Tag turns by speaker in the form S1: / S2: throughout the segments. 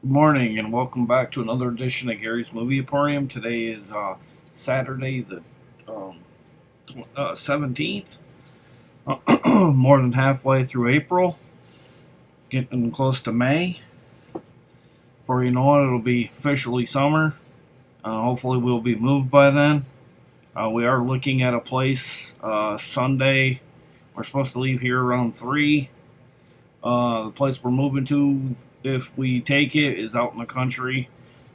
S1: Good morning and welcome back to another edition of Gary's Movie Emporium. Today is Saturday the um, 17th, more than halfway through April, getting close to May. Before you know it, it'll be officially summer. Hopefully we'll be moved by then. We are looking at a place Sunday. We're supposed to leave here around 3. The place we're moving to, if we take it, is out in the country,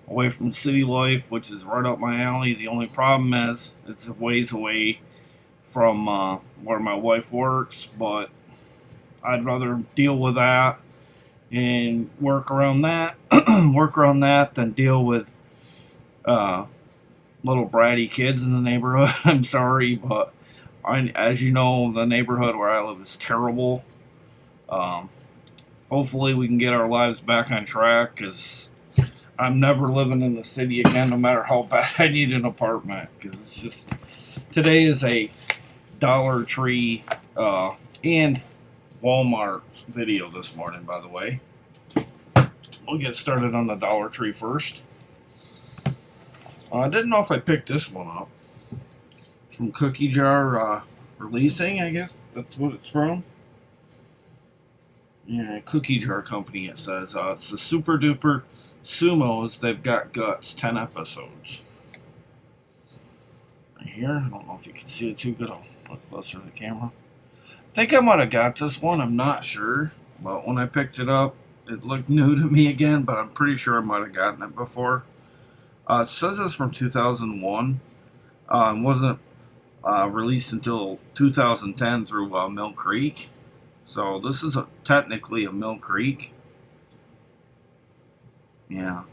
S1: away from city life, which is right up my alley. The only problem is it's a ways away from where my wife works, but I'd rather deal with that and work around that, work around that than deal with uh, little bratty kids in the neighborhood. I'm sorry, but as you know, the neighborhood where I live is terrible. Um, Hopefully, we can get our lives back on track because I'm never living in the city again, no matter how bad I need an apartment. Because it's just today is a Dollar Tree and Walmart video this morning. By the way, we'll get started on the Dollar Tree first. I didn't know if I picked this one up from Cookie Jar Releasing. I guess that's what it's from. Yeah, Cookie Jar Company. It says it's the Super Duper Sumos. They've got guts. 10 episodes. Right here. I don't know if you can see it too good. I'll look closer to the camera. I think I might have got this one. I'm not sure, but when I picked it up, it looked new to me again. But I'm pretty sure I might have gotten it before. It says it's from 2001. It wasn't released until 2010 through Mill Creek. So this is technically a Mill Creek. Yeah.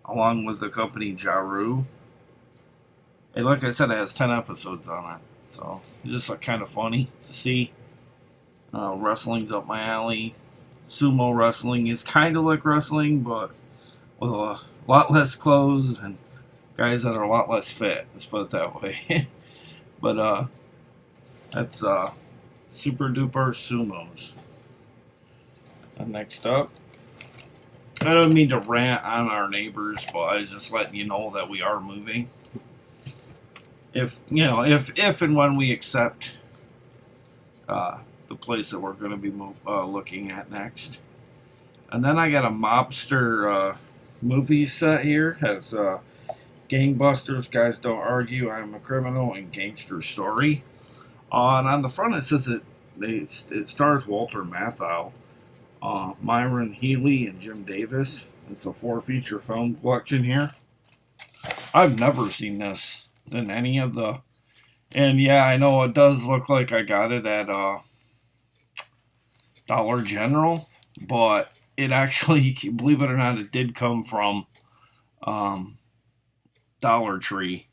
S1: Along with the company Jaru. And like I said, it has 10 episodes on it. So it's just kind of funny to see. Wrestling's up my alley. Sumo wrestling is kind of like wrestling, but with a lot less clothes and guys that are a lot less fit. Let's put it that way. But that's Super Duper Sumos. And next up, I don't mean to rant on our neighbors, but I was just letting you know that we are moving. If and when we accept the place that we're going to be looking at next. And then I got a mobster movie set here. Has Gangbusters, Guys Don't Argue, I'm a Criminal, and Gangster Story. And on the front it says it stars Walter Matthau, Myron Healy, and Jim Davis. It's a 4-feature film collection here. I've never seen this in any of the. And yeah, I know it does look like I got it at Dollar General, but it actually, believe it or not, it did come from Dollar Tree.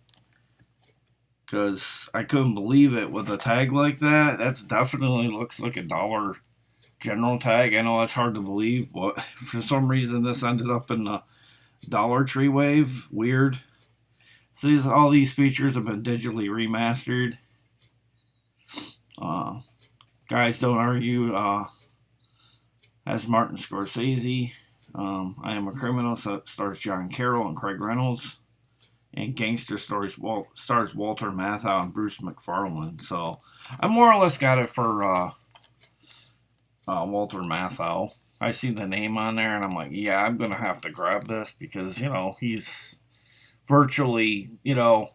S1: Because I couldn't believe it with a tag like that. That's definitely looks like a Dollar General tag. I know that's hard to believe, but for some reason this ended up in the Dollar Tree wave. Weird. So all these features have been digitally remastered. Guys Don't Argue has Martin Scorsese. I Am a Criminal stars John Carroll and Craig Reynolds. And Gangster Stories stars Walter Matthau and Bruce McFarlane. So I more or less got it for Walter Matthau. I see the name on there and I'm like, yeah, I'm going to have to grab this because, he's virtually, the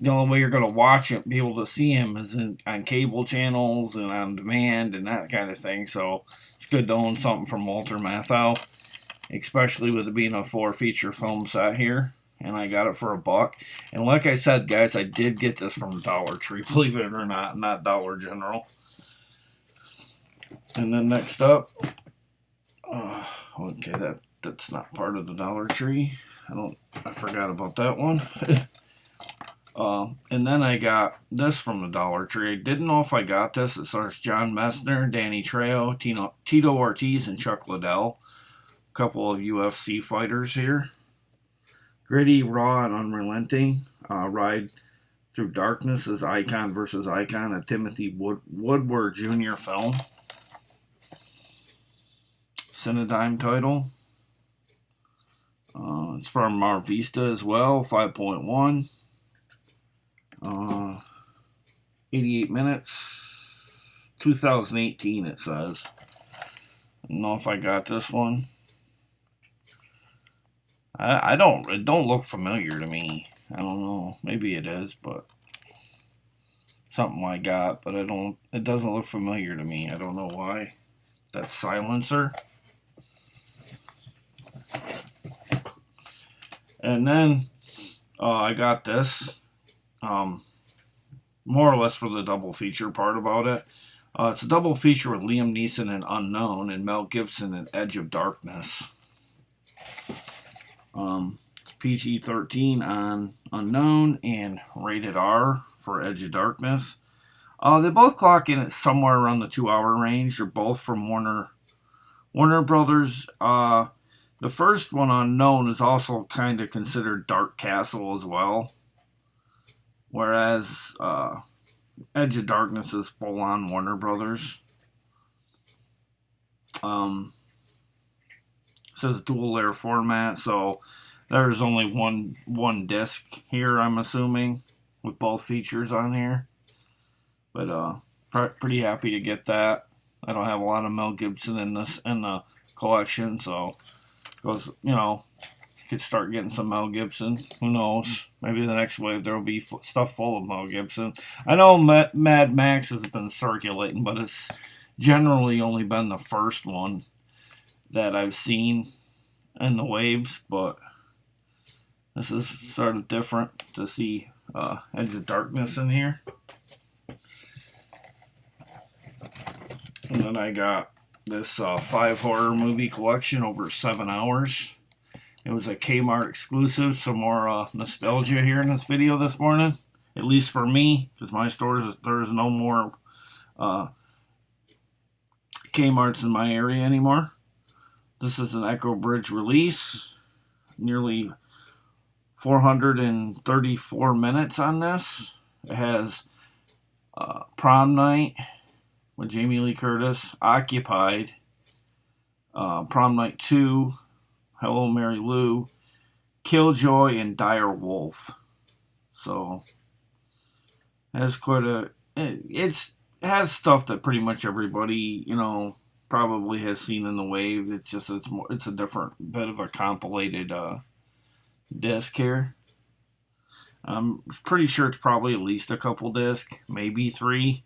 S1: only way you're going to watch it, be able to see him is on cable channels and on demand and that kind of thing. So it's good to own something from Walter Matthau, especially with it being a 4-feature film set here. And I got it for $1. And like I said, guys, I did get this from Dollar Tree, believe it or not Dollar General. And then next up, okay, that's not part of the Dollar Tree. I forgot about that one. And then I got this from the Dollar Tree. I didn't know if I got this. It stars John Messner, Danny Trejo, Tito Ortiz, and Chuck Liddell. A couple of UFC fighters here. Gritty, raw, and unrelenting. Ride through darkness is Icon versus Icon, a Timothy Woodward Jr. film. Cinedigm title. from Mar Vista as well, 5.1. 88 minutes. 2018 it says. I don't know if I got this one. It don't look familiar to me. I don't know. Maybe it is, but something I got, but it doesn't look familiar to me. I don't know why. That silencer. And then I got this, more or less for the double feature part about it. It's a double feature with Liam Neeson in Unknown and Mel Gibson in Edge of Darkness. PG-13 on Unknown and rated R for Edge of Darkness. They both clock in at somewhere around the 2-hour range. They're both from Warner Brothers. The first one, Unknown, is also kind of considered Dark Castle as well. Whereas Edge of Darkness is full on Warner Brothers. It says dual layer format, so there's only one disc here, I'm assuming, with both features on here. But pretty happy to get that. I don't have a lot of Mel Gibson in the collection, so goes, could start getting some Mel Gibson. Who knows? Maybe the next wave there will be stuff full of Mel Gibson. I know Mad Max has been circulating, but it's generally only been the first one that I've seen in the waves. But this is sort of different to see Edge of Darkness in here. And then I got this 5 horror movie collection over 7 hours. It was a Kmart exclusive, some more nostalgia here in this video this morning. At least for me, because my stores, there's no more Kmarts in my area anymore. This is an Echo Bridge release. Nearly 434 minutes on this. It has Prom Night with Jamie Lee Curtis, Occupied, Prom Night 2, Hello Mary Lou, Killjoy, and Dire Wolf. So it has it has stuff that pretty much everybody probably has seen in the wave. It's just it's a different bit of a compilated disc here. I'm pretty sure it's probably at least a couple discs, maybe 3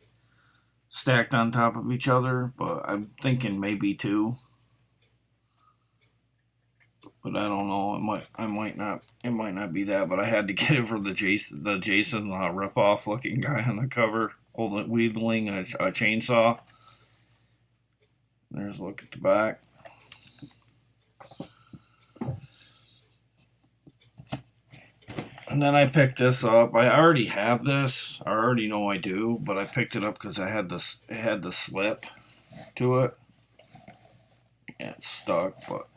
S1: stacked on top of each other, but I'm thinking maybe 2. But I don't know. It might not be that. But I had to get it for the Jason ripoff looking guy on the cover, wielding a chainsaw. There's a look at the back. And then I picked this up. I already have this. I already know I do, but I picked it up because I had this. It had the slip to it. Yeah, it's stuck, but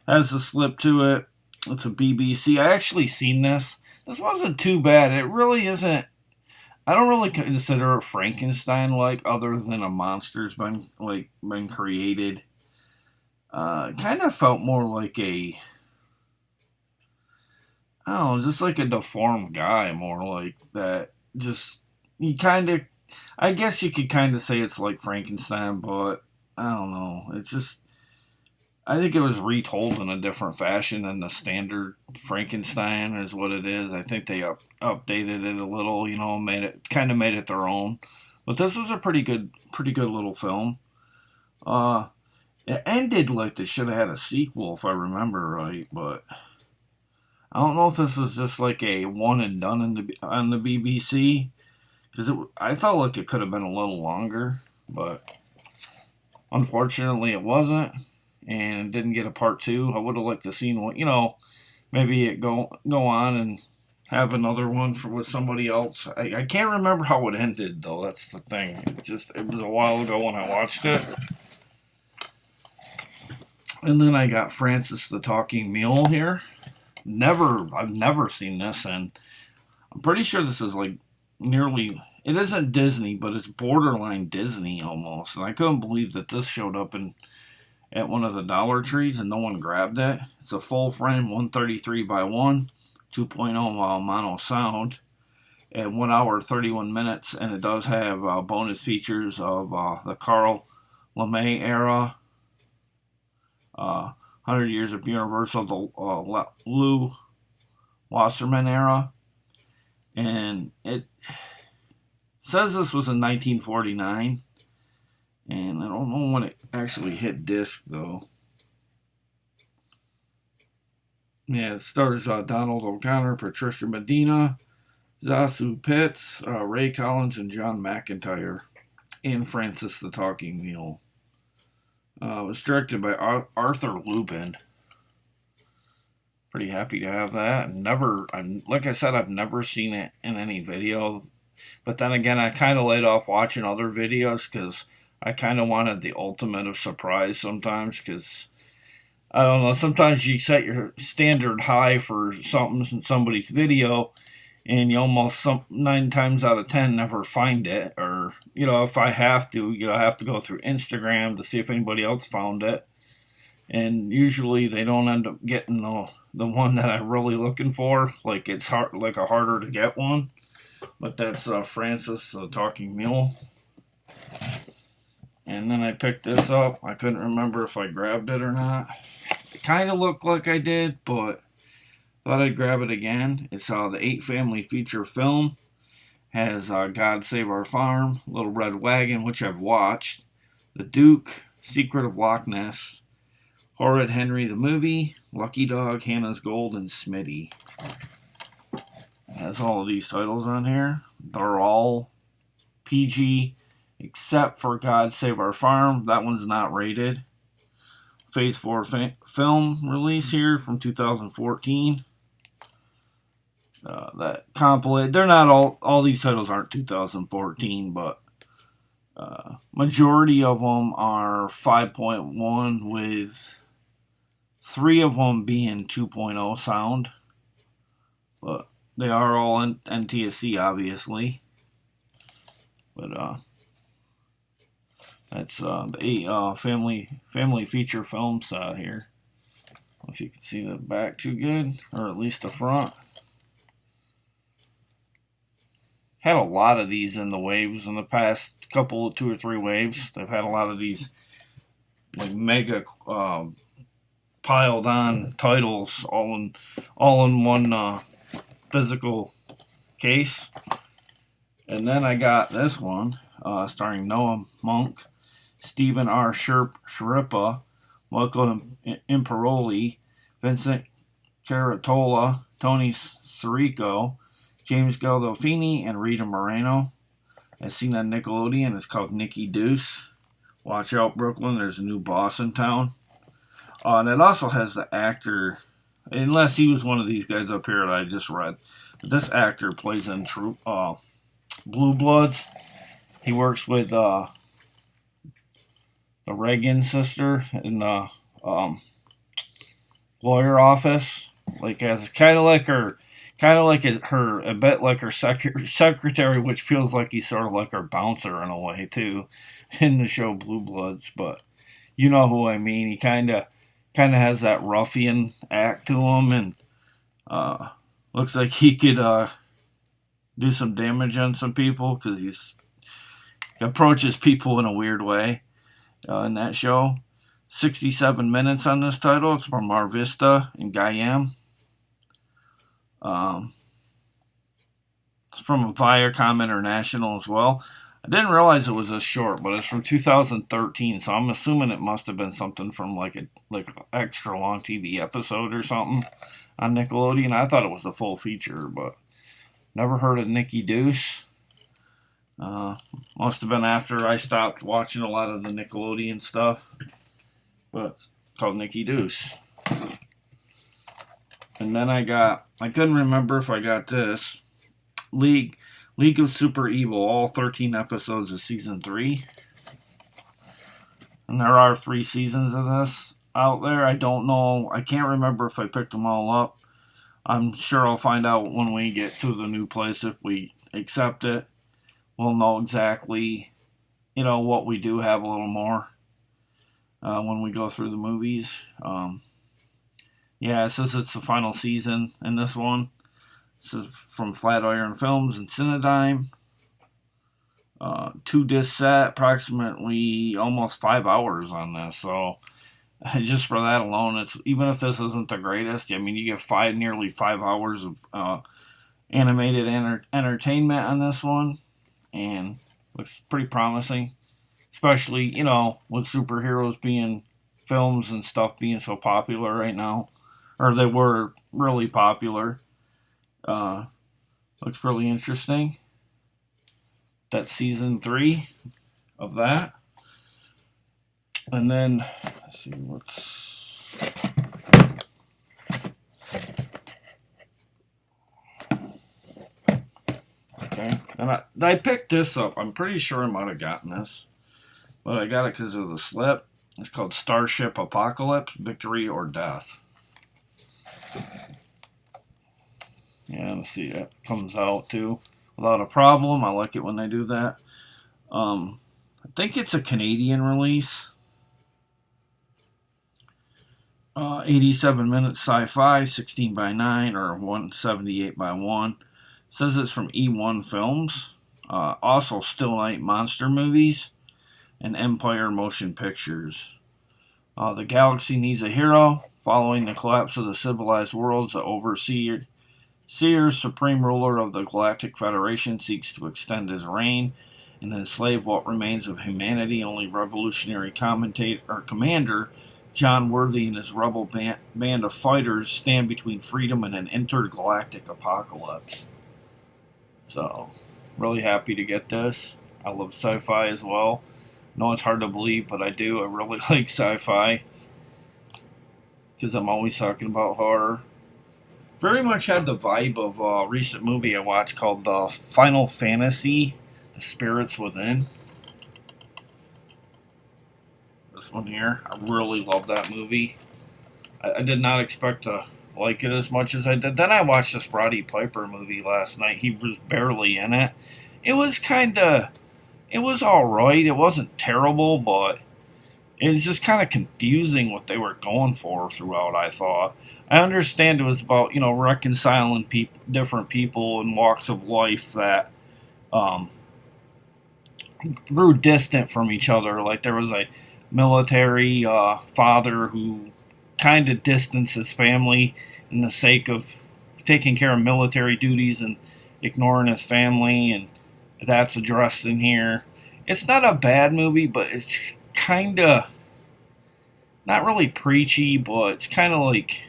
S1: it has a slip to it. It's a BBC. I actually seen this. This wasn't too bad. It really isn't. I don't really consider it Frankenstein-like, other than a monster's been created. Kind of felt more like a, I don't know, just like a deformed guy, more like that. Just, I guess you could kind of say it's like Frankenstein, but I don't know. It's just, I think it was retold in a different fashion than the standard Frankenstein is what it is. I think they updated it a little, made it their own. But this was a pretty good little film. It ended like they should have had a sequel, if I remember right, but I don't know if this was just like a one and done on the BBC, because I felt like it could have been a little longer, but unfortunately it wasn't, and it didn't get a part 2. I would have liked to seen one, maybe it go on and have another one with somebody else. I can't remember how it ended though. That's the thing. It was a while ago when I watched it. And then I got Francis the Talking Mule here. I've never seen this, and I'm pretty sure this is like nearly, it isn't Disney, but it's borderline Disney almost. And I couldn't believe that this showed up in at one of the Dollar Trees and no one grabbed it. It's a full frame 133 by 1, 2.0 mono sound at 1 hour 31 minutes, and it does have bonus features of the Carl LMAO era, 100 Years of Universal, the Lou Wasserman era, and it says this was in 1949, and I don't know when it actually hit disc though. Yeah, it stars Donald O'Connor, Patricia Medina, Zasu Pitts, Ray Collins, and John McIntyre, and Francis the Talking Mule. It was directed by Arthur Lubin. Pretty happy to have that. Like I said, I've never seen it in any video. But then again, I kind of laid off watching other videos because I kind of wanted the ultimate of surprise sometimes. Because, I don't know, sometimes you set your standard high for something in somebody's video, and you almost 9 times out of 10 never find it. Or, if I have to, I have to go through Instagram to see if anybody else found it. And usually they don't end up getting the one that I'm really looking for. Like it's a harder to get one. But that's Francis the Talking Mule. And then I picked this up. I couldn't remember if I grabbed it or not. It kind of looked like I did, but thought I'd grab it again. It's the 8 family feature film. Has God Save Our Farm, Little Red Wagon, which I've watched, The Duke, Secret of Loch Ness, Horrid Henry the Movie, Lucky Dog, Hannah's Gold, and Smitty. Has all of these titles on here. They're all PG, except for God Save Our Farm. That one's not rated. Phase 4 film release here from 2014. That compilate. They're not all these titles aren't 2014, but majority of them are 5.1, with 3 of them being 2.0 sound. But they are all NTSC, obviously. But that's the 8 family feature films here. I don't know if you can see the back too good, or at least the front. Had a lot of these in the waves in the past 2 or 3 waves. They've had a lot of these like mega piled on titles all in one physical case. And then I got this one starring Noah Monk, Stephen R. Sharippa, Michael Imperioli, Vincent Caratola, Tony Sirico, James Gandolfini, and Rita Moreno. I've seen on Nickelodeon. It's called Nikki Deuce. Watch out, Brooklyn. There's a new boss in town. And it also has the actor, unless he was one of these guys up here that I just read. But this actor plays in Blue Bloods. He works with the Reagan sister in the lawyer office. Like as kind of like her, a bit like her secretary, which feels like he's sort of like her bouncer in a way too, in the show Blue Bloods. But you know who I mean. He kind of has that ruffian act to him, and looks like he could do some damage on some people because he approaches people in a weird way in that show. 67 minutes on this title. It's from Mar Vista in Guyam. It's from Viacom International as well. I didn't realize it was this short, but it's from 2013, so I'm assuming it must have been something from like an extra long TV episode or something on Nickelodeon. I thought it was the full feature, but never heard of Nikki Deuce. Must have been after I stopped watching a lot of the Nickelodeon stuff, but it's called Nikki Deuce. And then I couldn't remember if I got this, League of Super Evil, all 13 episodes of season 3. And there are 3 seasons of this out there. I don't know, I can't remember if I picked them all up. I'm sure I'll find out when we get to the new place if we accept it. We'll know exactly, what we do have a little more. when we go through the movies. Yeah, it says it's the final season in this one. So from Flatiron Films and Cinedigm. 2 disc set, approximately almost 5 hours on this. So just for that alone, it's even if this isn't the greatest. I mean, you get nearly 5 hours of animated entertainment on this one, and looks pretty promising. Especially with superheroes being films and stuff being so popular right now, or they were really popular. Looks really interesting. That's season 3 of that. And then let's see what's okay. And I picked this up. I'm pretty sure I might have gotten this, but I got it because of the slip. It's called Starship Apocalypse: Victory or Death. Yeah, let's see, that comes out too without a problem. I like it when they do that. I think it's a Canadian release. 87 minutes sci-fi, 16 by 9 or 178 by 1. It says it's from E1 Films. Also Still Night Monster Movies and Empire Motion Pictures. The galaxy needs a hero. Following the collapse of the civilized worlds, the overseer, supreme ruler of the Galactic Federation, seeks to extend his reign and enslave what remains of humanity. Only revolutionary commander John Worthy and his rebel band of fighters stand between freedom and an intergalactic apocalypse. So, really happy to get this. I love sci-fi as well. No, it's hard to believe, but I do. I really like sci-fi because I'm always talking about horror. Very much had the vibe of a recent movie I watched called Final Fantasy: The Spirits Within. This one here, I really love that movie. I did not expect to like it as much as I did. Then I watched this Roddy Piper movie last night. He was barely in it. It was alright. It wasn't terrible, but it was just kind of confusing what they were going for throughout, I thought. I understand it was about, reconciling different people and walks of life that grew distant from each other. Like there was a military father who kind of distanced his family in the sake of taking care of military duties and ignoring his family, and that's addressed in here. It's not a bad movie, but it's kind of not really preachy, but it's kind of like,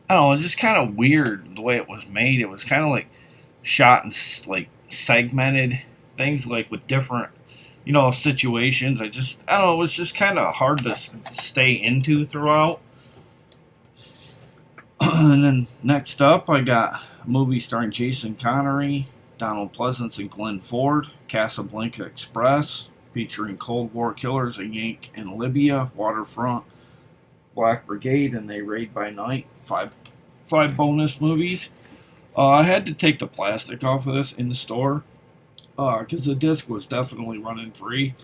S1: I don't know, it's just kind of weird the way it was made. It was kind of like shot in like segmented things, like with different, situations. I don't know, it was just kind of hard to stay into throughout. And then next up, I got a movie starring Jason Connery, Donald Pleasance, and Glenn Ford, Casablanca Express, featuring Cold War killers, a Yank in Libya, waterfront, Black Brigade, and They Raid by Night. Five bonus movies. I had to take the plastic off of this in the store because the disc was definitely running free.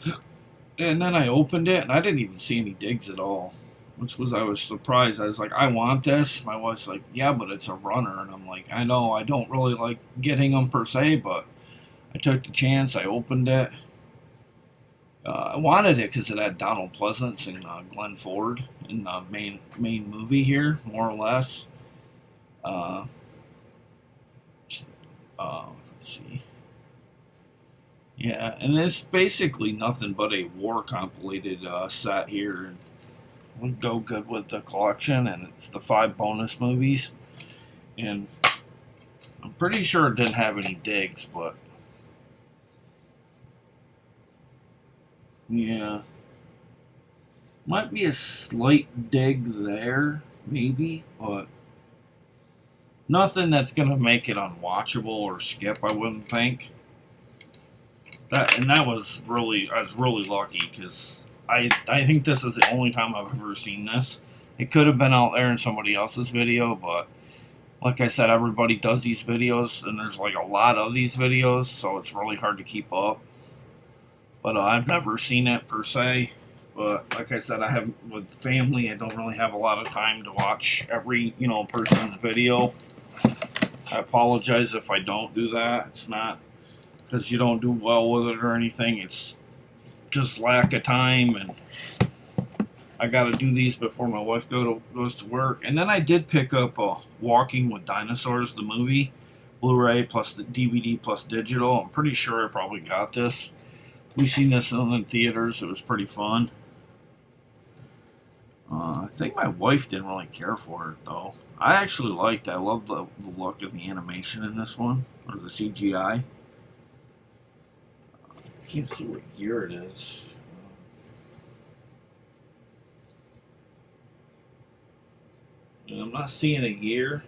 S1: And then I opened it, and I didn't even see any digs at all, I was surprised. I was like, I want this. My wife's like, yeah, but it's a runner. And I'm like, I know, I don't really like getting them per se, but I took the chance. I opened it. I wanted it because it had Donald Pleasance and Glenn Ford in the main movie here, more or less. Let's see. Yeah, and it's basically nothing but a war compilated set here. And would go good with the collection, and it's the 5 bonus movies. And I'm pretty sure it didn't have any digs, but yeah, might be a slight dig there, maybe, but nothing that's gonna make it unwatchable or skip. I wouldn't think. I was really lucky because I think this is the only time I've ever seen this. It could have been out there in somebody else's video, but like I said, everybody does these videos, and there's like a lot of these videos, so it's really hard to keep up. But I've never seen it per se, but But like I said, I have with family. I don't really have a lot of time to watch every person's video. I apologize if I don't do that. It's not because you don't do well with it or anything. It's just lack of time, and I got to do these before my wife goes to work. And then I did pick up Walking with Dinosaurs, the movie, Blu-ray plus the DVD plus digital. I'm pretty sure I probably got this. We seen this in the theaters. It was pretty fun. I think my wife didn't really care for it, though. I actually liked it. I love the look of the animation in this one, or the CGI. I can't see what year it is. And I'm not seeing a year.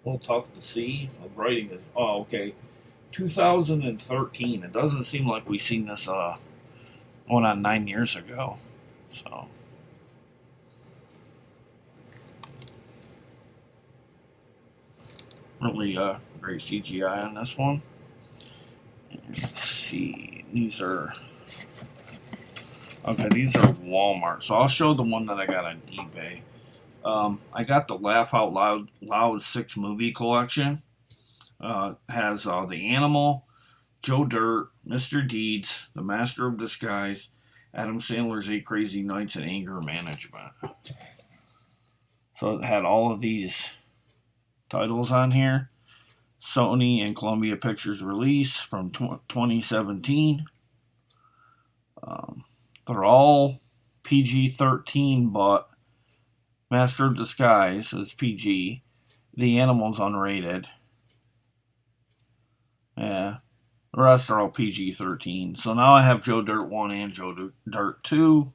S1: A little tough to see. The writing is, oh, okay. 2013. It doesn't seem like we seen this going on 9 years ago. So. Really great CGI on this one. Let's see. These are Walmart. So I'll show the one that I got on eBay. I got the Laugh Out Loud 6 movie collection. Has The Animal, Joe Dirt, Mr. Deeds, The Master of Disguise, Adam Sandler's 8 Crazy Nights, and Anger Management. So it had all of these titles on here. Sony and Columbia Pictures release from 2017. They're all PG-13, but Master of Disguise is PG. The Animal's unrated. Yeah. The rest are all PG-13. So now I have Joe Dirt 1 and Joe Dirt 2.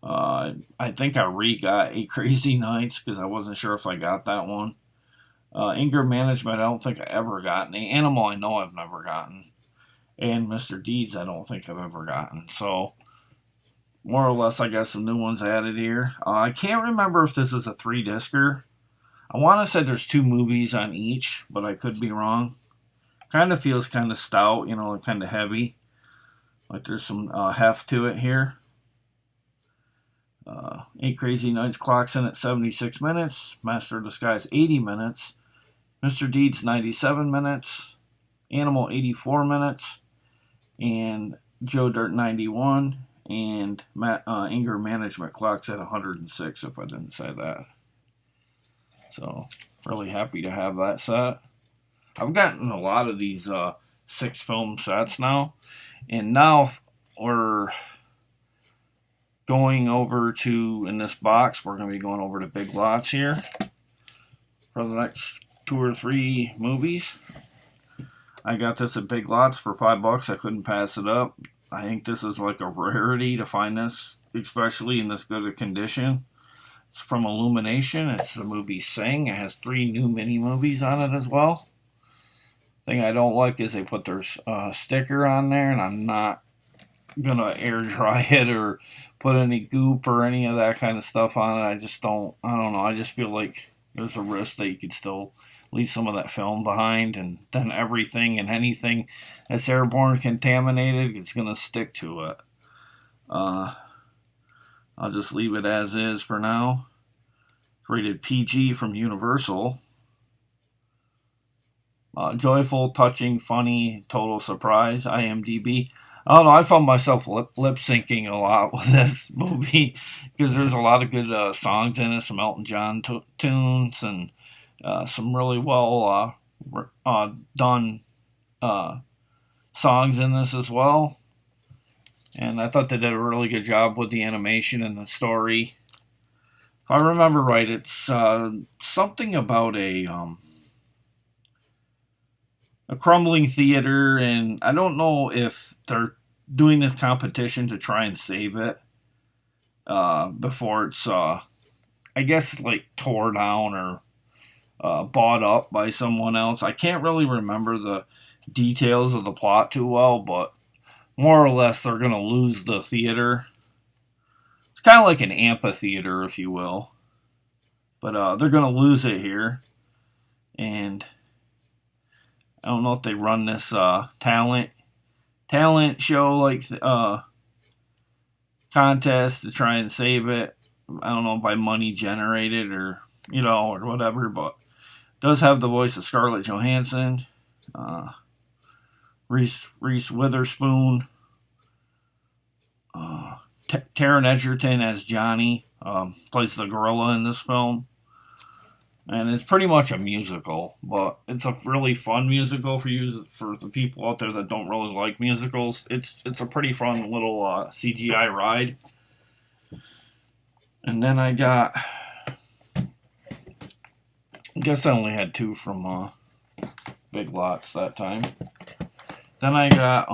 S1: I think I re-got 8 Crazy Nights because I wasn't sure if I got that one. Anger Management, I don't think I ever gotten. The Animal, I know I've never gotten. And Mr. Deeds, I don't think I've ever gotten. So, more or less, I got some new ones added here. I can't remember if this is a 3-discer. I want to say there's 2 movies on each, but I could be wrong. Kind of feels kind of stout, kind of heavy. Like there's some heft to it here. 8 Crazy Nights clocks in at 76 minutes. Master of Disguise, 80 minutes. Mr. Deeds, 97 minutes. Animal, 84 minutes. And Joe Dirt, 91. And Anger Management clocks at 106, if I didn't say that. So, really happy to have that set. I've gotten a lot of these 6 film sets now. And now we're going over to, in this box, we're going to be going over to Big Lots here for the next 2 or 3 movies. I got this at Big Lots for $5. I couldn't pass it up. I think this is like a rarity to find this, especially in this good a condition. It's from Illumination. It's the movie Sing. It has 3 new mini movies on it as well. Thing I don't like is they put their sticker on there, and I'm not gonna air dry it or put any goop or any of that kind of stuff on it. I don't know. I just feel like there's a risk that you could still leave some of that film behind, and then everything and anything that's airborne contaminated is gonna stick to it. I'll just leave it as is for now. It's rated PG from Universal. Joyful, touching, funny, total surprise. IMDb. I don't know. I found myself lip syncing a lot with this movie because there's a lot of good songs in it, some Elton John tunes, and some really well done songs in this as well. And I thought they did a really good job with the animation and the story. If I remember right, it's something about a crumbling theater, and I don't know if they're doing this competition to try and save it before it's, I guess, like tore down or bought up by someone else. I can't really remember the details of the plot too well, but more or less they're going to lose the theater. It's kind of like an amphitheater, if you will. But they're going to lose it here. And I don't know if they run this talent show like contest to try and save it. I don't know, by money generated or, or whatever, but does have the voice of Scarlett Johansson, Reese Witherspoon, Taron Egerton as Johnny, plays the gorilla in this film. And it's pretty much a musical, but it's a really fun musical for the people out there that don't really like musicals. It's a pretty fun little CGI ride. And then I guess I only had 2 from Big Lots that time. Then I got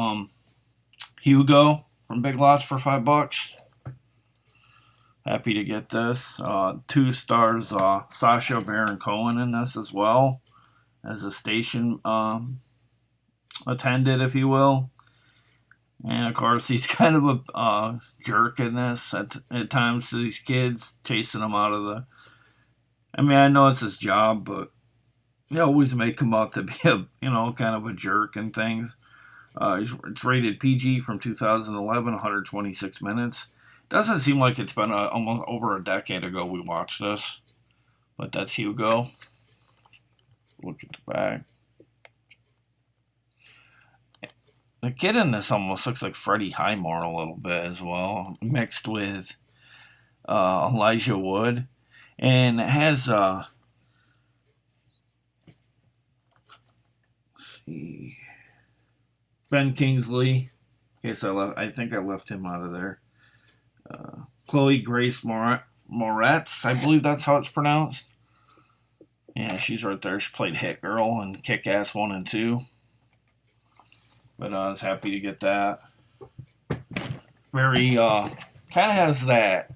S1: Hugo from Big Lots for $5. Happy to get this. 2 stars Sacha Baron Cohen in this as well, as a station attendant, if you will. And of course, he's kind of a jerk in this at times to these kids, chasing them out of the. I mean, I know it's his job, but they always make him out to be kind of a jerk and things. It's rated PG from 2011, 126 minutes. Doesn't seem like it's been almost over a decade ago we watched this. But that's Hugo. Look at the back. The kid in this almost looks like Freddie Highmore a little bit as well, mixed with Elijah Wood. And it has, let's see, Ben Kingsley. I think I left him out of there. Chloe Grace Moretz, I believe that's how it's pronounced. Yeah, she's right there. She played Hit Girl in Kick-Ass 1 and 2. But I was happy to get that. Very, kind of has that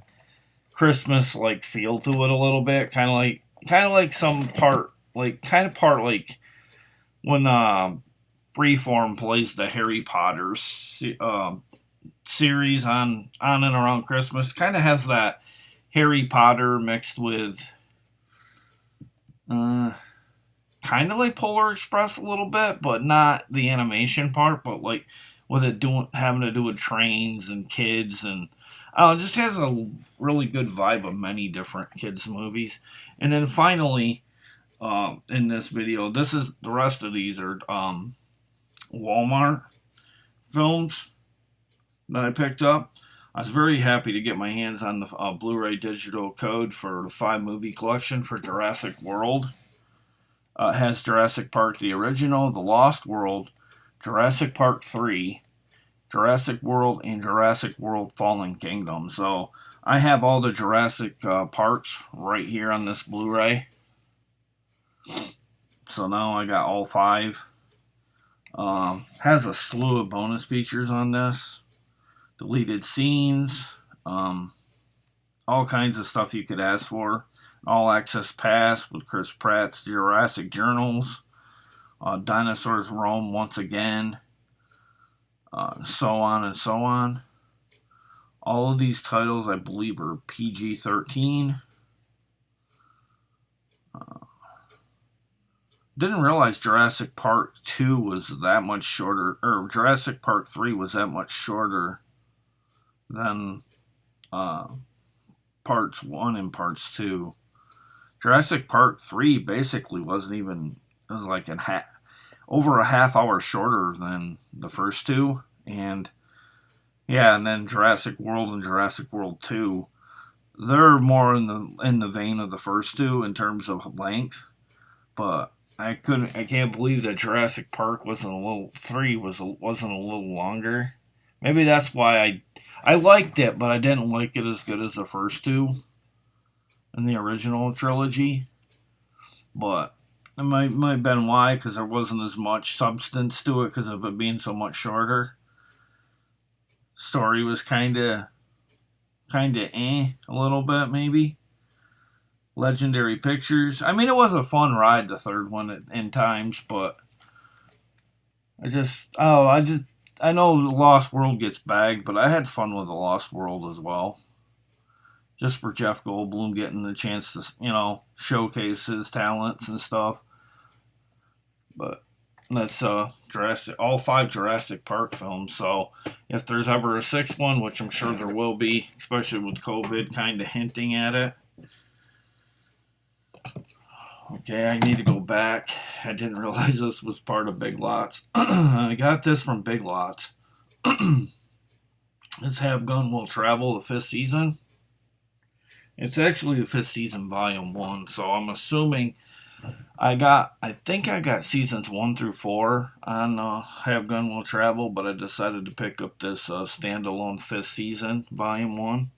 S1: Christmas-like feel to it a little bit. Kind of like some part, like when Freeform plays the Harry Potter series on and around Christmas. Kind of has that Harry Potter mixed with kind of like Polar Express a little bit, but not the animation part, but like with it having to do with trains and kids, and it just has a really good vibe of many different kids movies. And then finally, in this video, the rest of these are Walmart films that I picked up. I was very happy to get my hands on the Blu-ray digital code for the 5-movie collection for Jurassic World. It has Jurassic Park the original, The Lost World, Jurassic Park 3, Jurassic World, and Jurassic World Fallen Kingdom. So I have all the Jurassic parks right here on this Blu-ray. So now I got all 5. Has a slew of bonus features on this. Deleted scenes, all kinds of stuff you could ask for. All Access Pass with Chris Pratt's Jurassic Journals, Dinosaurs Roam Once Again, so on and so on. All of these titles, I believe, are PG-13. Didn't realize Jurassic Park 2 was that much shorter, or Jurassic Park 3 was that much shorter than parts 1 and parts 2. Jurassic Park 3 basically wasn't even, it was like over a half hour shorter than the first 2. And yeah, and then Jurassic World and Jurassic World 2, they're more in the vein of the first 2 in terms of length. But I can't believe that Jurassic Park wasn't a little longer. Maybe that's why I liked it, but I didn't like it as good as the first 2 in the original trilogy. But it might have been why, because there wasn't as much substance to it because of it being so much shorter. Story was kind of a little bit, maybe. Legendary Pictures. I mean, it was a fun ride, the third one in times, but I know Lost World gets bagged, but I had fun with the Lost World as well. Just for Jeff Goldblum getting the chance to, showcase his talents and stuff. But That's Jurassic, all 5 Jurassic Park films. So if there's ever a 6th one, which I'm sure there will be, especially with COVID kind of hinting at it. Okay, I need to go back. I didn't realize this was part of Big Lots. I got this from Big Lots. It's Have Gun Will Travel, the 5th season. It's actually the 5th season, volume 1. So I'm assuming I think I got seasons 1 through 4 on Have Gun Will Travel, but I decided to pick up this standalone 5th season, volume 1.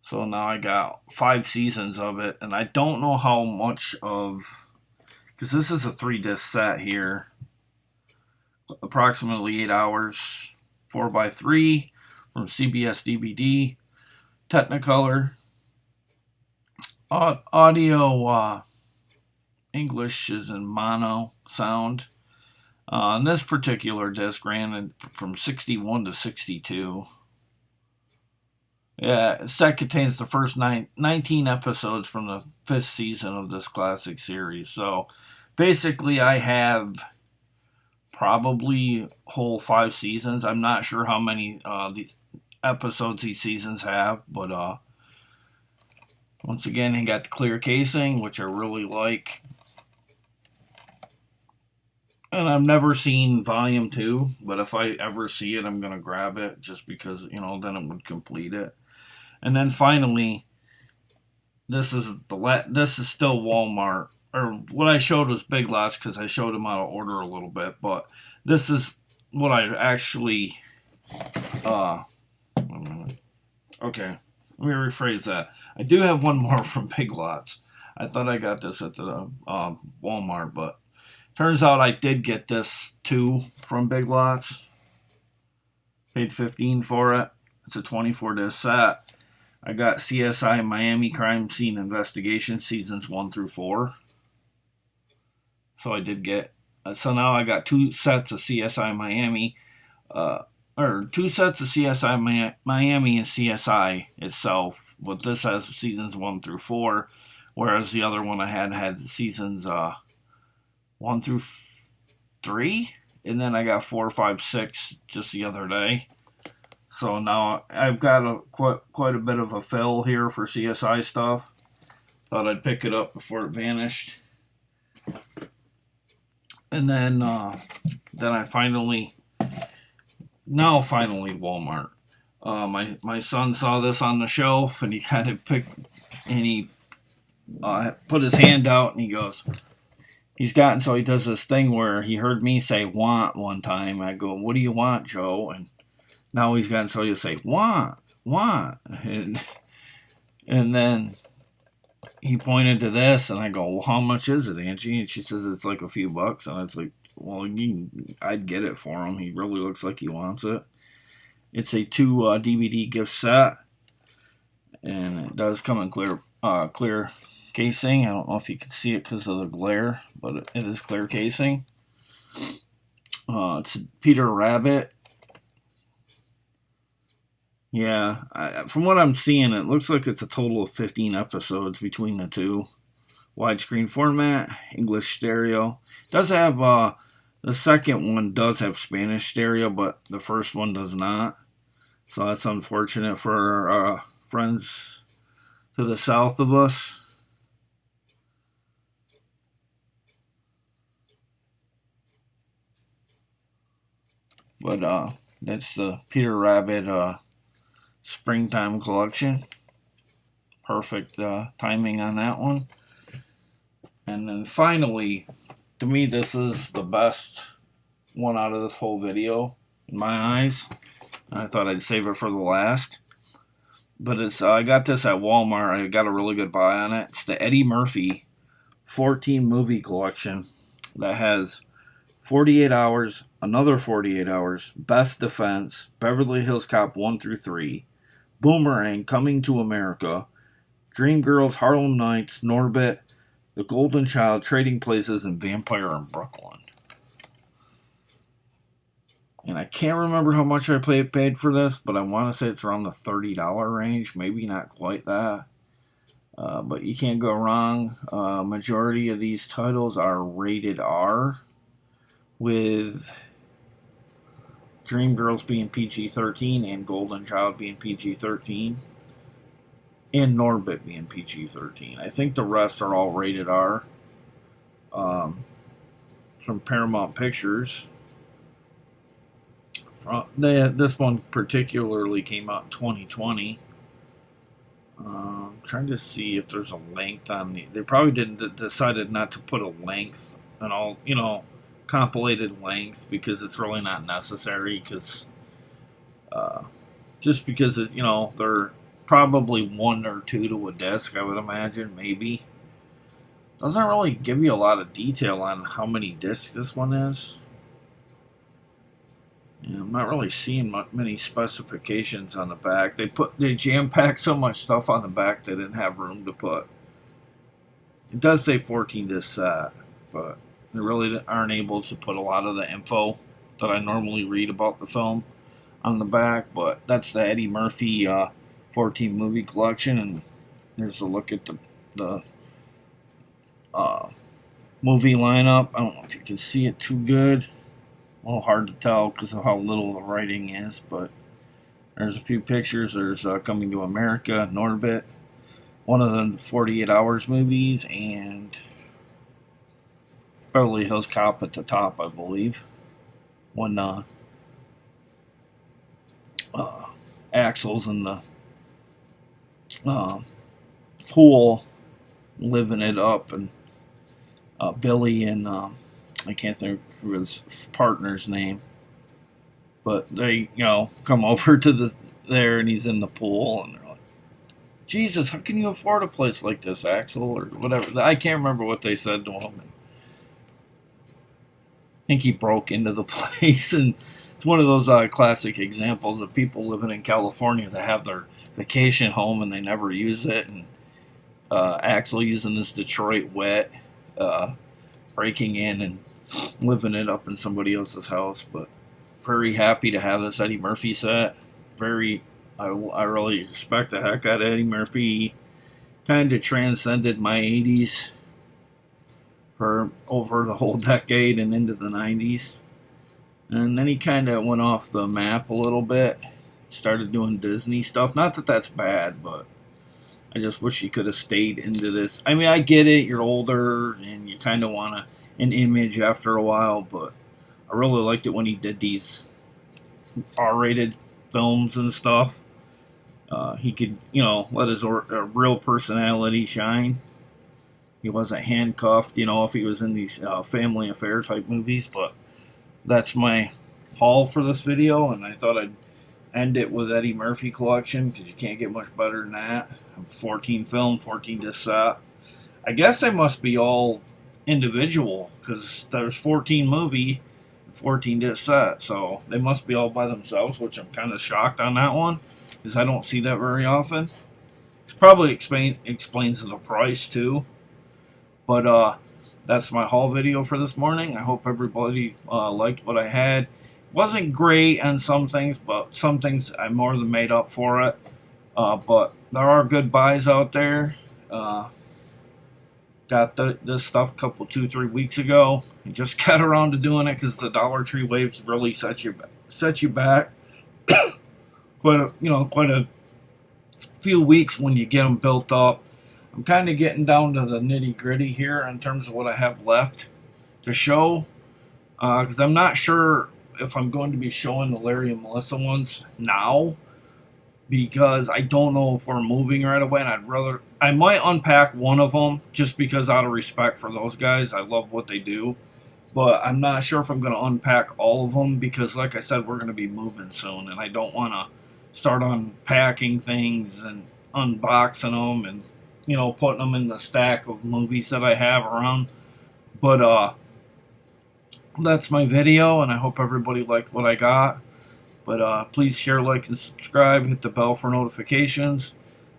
S1: So now I got 5 seasons of it, and I don't know how much of, because this is a 3-disc set here, approximately 8 hours, 4x3 from CBS DVD, Technicolor, audio, English is in mono sound. On this particular disc ran from 61 to 62. Yeah, set contains the first 19 episodes from the 5th season of this classic series. So basically I have probably whole 5 seasons. I'm not sure how many these episodes these seasons have, but once again, he got the clear casing, which I really like. And I've never seen Volume 2, but if I ever see it, I'm going to grab it just because, then it would complete it. And then finally, this is still Walmart. Or what I showed was Big Lots because I showed them out of order a little bit. But this is what I actually... okay, let me rephrase that. I do have one more from Big Lots. I thought I got this at the Walmart, but turns out I did get this too from Big Lots. Paid $15 for it. It's a 24-disc set. I got CSI Miami Crime Scene Investigation seasons 1 through 4. So I did get. So now I got 2 sets of CSI Miami, or 2 sets of CSI Miami and CSI itself. But this has seasons 1 through 4, whereas the other one I had seasons 1 through 3, and then I got 4, 5, 6 just the other day. So now I've got quite a bit of a fill here for CSI stuff. Thought I'd pick it up before it vanished. And then I finally Walmart. My son saw this on the shelf and he kind of put his hand out and he goes, he does this thing where he heard me say want one time. I go, what do you want, Joe? And now he's gotten so he'll say, want. And then he pointed to this, and I go, well, how much is it, Angie? And she says it's like a few bucks. And I was like, well, I'd get it for him. He really looks like he wants it. It's a 2 DVD gift set, and it does come in clear casing. I don't know if you can see it because of the glare, but it is clear casing. It's Peter Rabbit. Yeah, from what I'm seeing, it looks like it's a total of 15 episodes between the 2. Widescreen format, English stereo. Does have, the second one does have Spanish stereo, but the first one does not. So that's unfortunate for our friends to the south of us. But that's the Peter Rabbit Springtime Collection. Perfect timing on that one. And then finally, to me, this is the best one out of this whole video, in my eyes. I thought I'd save it for the last. But I got this at Walmart. I got a really good buy on it. It's the Eddie Murphy 14 movie collection that has 48 Hours, Another 48 Hours, Best Defense, Beverly Hills Cop 1 through 3, Boomerang, Coming to America, Dreamgirls, Harlem Nights, Norbit, The Golden Child, Trading Places, and Vampire in Brooklyn. And I can't remember how much I paid for this, but I want to say it's around the $30 range, maybe not quite that. But you can't go wrong. Majority of these titles are rated R. with Dreamgirls being PG-13 and Golden Child being PG-13 and Norbit being PG-13. I think the rest are all rated R. From Paramount Pictures. This one particularly came out in 2020. Trying to see if there's a length on the. They probably decided not to put a length and all, compilated length because it's really not necessary. Because just because they're probably one or two to a disc, I would imagine, maybe. Doesn't really give you a lot of detail on how many discs this one is. Yeah, I'm not really seeing many specifications on the back. They jam-packed so much stuff on the back they didn't have room to put. It does say 14 disc set, but they really aren't able to put a lot of the info that I normally read about the film on the back. But that's the Eddie Murphy 14 movie collection, and there's a look at the movie lineup. I don't know if you can see it too good. A little hard to tell because of how little the writing is, but there's a few pictures. There's Coming to America, Norbit, one of the 48 Hours movies, and Beverly Hills Cop at the top, I believe. When Axel's in the pool living it up, and Billy and I can't think of his partner's name, but they come over to there and he's in the pool and they're like, Jesus, how can you afford a place like this, Axel, or whatever. I can't remember what they said to him. I think he broke into the place, and it's one of those classic examples of people living in California that have their vacation home and they never use it, and Axel using this Detroit wet, breaking in and living it up in somebody else's house. But very happy to have this Eddie Murphy set. I really respect the heck out of Eddie Murphy. Kind of transcended my 80s for over the whole decade and into the 90s. And then he kind of went off the map a little bit. Started doing Disney stuff. Not that that's bad, but I just wish he could have stayed into this. I mean, I get it. You're older and you kind of want an image after a while, but I really liked it when he did these R-rated films and stuff. He could, let his real personality shine. He wasn't handcuffed, if he was in these family affair type movies. But that's my haul for this video, and I thought I'd end it with Eddie Murphy collection because you can't get much better than that. 14 film, 14 disc set. I guess they must be all individual because there's 14 movie, 14 disc set, so they must be all by themselves, which I'm kind of shocked on that one because I don't see that very often. It probably explains the price too. But that's my haul video for this morning. I hope everybody liked what I had. It wasn't great on some things, but some things I more than made up for it. But there are good buys out there. Got this stuff a couple, 2-3 weeks ago. I just got around to doing it because the Dollar Tree waves really set you back quite a few weeks when you get them built up. I'm kind of getting down to the nitty gritty here in terms of what I have left to show, because I'm not sure if I'm going to be showing the Larry and Melissa ones now, because I don't know if we're moving right away, and I might unpack one of them just because out of respect for those guys. I love what they do, but I'm not sure if I'm going to unpack all of them because, like I said, we're going to be moving soon, and I don't want to start unpacking things and unboxing them and putting them in the stack of movies that I have around. But that's my video, and I hope everybody liked what I got. But please share, like, and subscribe. Hit the bell for notifications.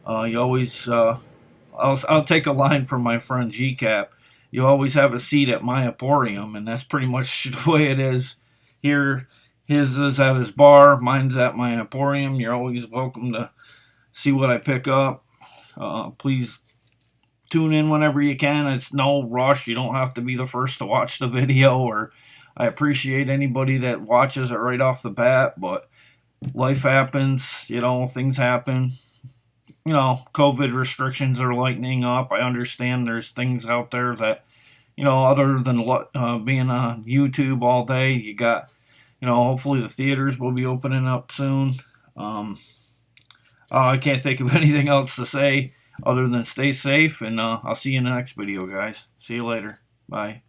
S1: You always, I'll take a line from my friend G-Cap. You always have a seat at my Emporium, and that's pretty much the way it is here. His is at his bar. Mine's at my Emporium. You're always welcome to see what I pick up. Please tune in whenever you can. It's no rush. You don't have to be the first to watch the video or I appreciate anybody that watches it right off the bat, but life happens, you know, things happen. You know, COVID restrictions are lightening up. I understand there's things out there that, you know, other than being on YouTube all day, you got, you know, hopefully the theaters will be opening up soon. Um, I can't think of anything else to say other than stay safe, and I'll see you in the next video, guys. See you later. Bye.